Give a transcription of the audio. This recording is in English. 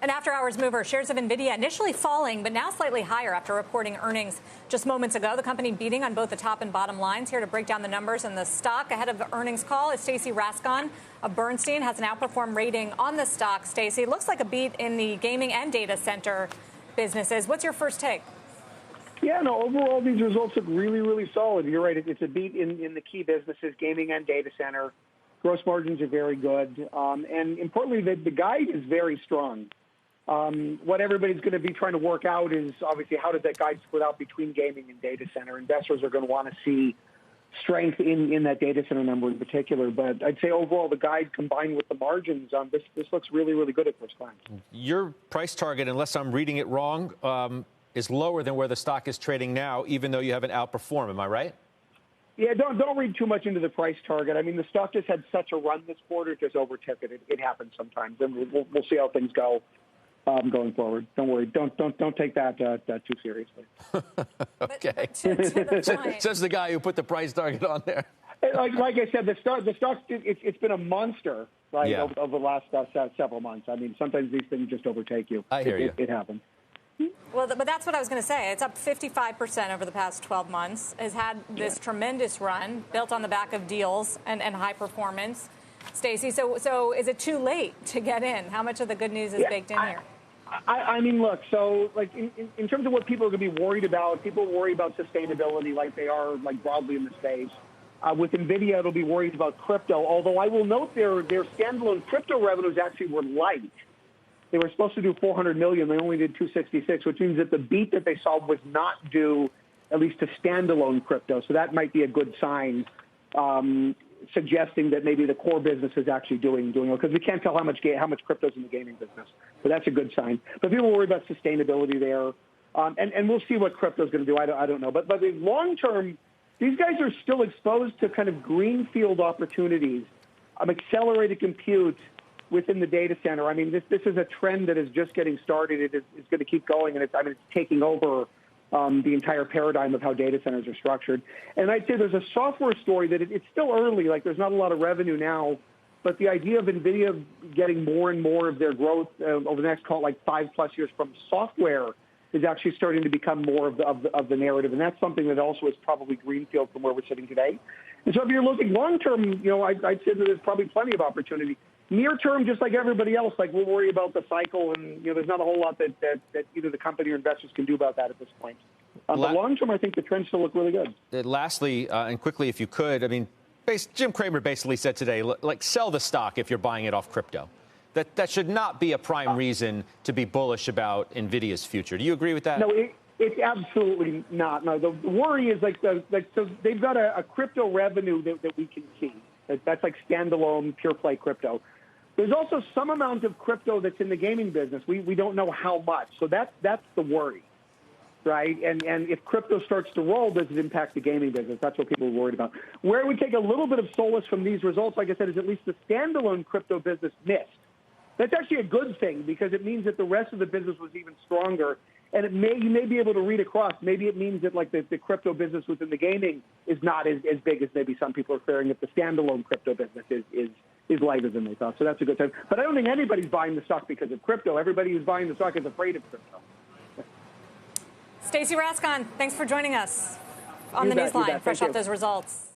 An after-hours mover, shares of Nvidia initially falling, but now slightly higher after reporting earnings just moments ago. The company beating on both the top and bottom lines. Here to break down the numbers and the stock ahead of the earnings call is Stacey Rasgon of Bernstein. Has an outperform rating on the stock. Stacey, looks like a beat in the gaming and data center businesses. What's your first take? Yeah, no, overall, these results look really, really solid. You're right. It's a beat in the key businesses, gaming and data center. Gross margins are very good. And importantly, the guide is very strong. What everybody's going to be trying to work out is obviously how does that guide split out between gaming and data center. Investors are going to want to see strength in that data center number in particular. But I'd say overall the guide combined with the margins, this looks really, really good at first glance. Your price target, unless I'm reading it wrong, is lower than where the stock is trading now, even though you haven't outperformed. Am I right? Yeah, don't read too much into the price target. I mean, the stock just had such a run this quarter, it just overtook it. It happens sometimes, and we'll see how things go. Going forward. Don't worry. Don't take that too seriously. Okay. Says the guy who put the price target on there. Like I said, the stock it's been a monster, right, Yeah. over the last several months. I mean, sometimes these things just overtake you. I hear you. It happens. Well, but that's what I was going to say. It's up 55% over the past 12 months. Has had this tremendous run built on the back of deals and high performance. Stacey, so is it too late to get in? How much of the good news is baked in here? I mean, look, so like in terms of what people are going to be worried about, people worry about sustainability like they are like broadly in the space. With Nvidia, it'll be worried about crypto, although I will note their standalone crypto revenues actually were light. They were supposed to do $400 million. They only did $266, which means that the beat that they saw was not due at least to standalone crypto. So that might be a good sign, suggesting that maybe the core business is actually doing well, because we can't tell how much crypto's in the gaming business. So that's a good sign. But people worry about sustainability there, and we'll see what crypto's going to do. I don't know. But the long term, these guys are still exposed to kind of greenfield opportunities, accelerated compute within the data center. I mean, this is a trend that is just getting started. It's going to keep going, and it's taking over the entire paradigm of how data centers are structured. And I'd say there's a software story that it's still early. Like, there's not a lot of revenue now, but the idea of Nvidia getting more and more of their growth over the next, call it like 5+ years from software is actually starting to become more of the narrative. And that's something that also is probably greenfield from where we're sitting today. And so if you're looking long term, I'd say that there's probably plenty of opportunity. Near term, just like everybody else, like we'll worry about the cycle, and there's not a whole lot that either the company or investors can do about that at this point. But long term, I think the trends still look really good. Lastly, and quickly, if you could, I mean, Jim Cramer basically said today, like, sell the stock if you're buying it off crypto. That should not be a prime reason to be bullish about Nvidia's future. Do you agree with that? No, it's absolutely not. No, the worry is so they've got a crypto revenue that we can see. That's like standalone pure play crypto. There's also some amount of crypto that's in the gaming business. We don't know how much. So that's the worry, right? And if crypto starts to roll, does it impact the gaming business? That's what people are worried about. Where we take a little bit of solace from these results, like I said, is at least the standalone crypto business missed. That's actually a good thing, because it means that the rest of the business was even stronger. And you may be able to read across. Maybe it means that like the crypto business within the gaming is not as big as maybe some people are fearing, if the standalone crypto business is lighter than they thought. So that's a good time. But I don't think anybody's buying the stock because of crypto. Everybody who's buying the stock is afraid of crypto. Stacey Rasgon, thanks for joining us on the Newsline, fresh off those results.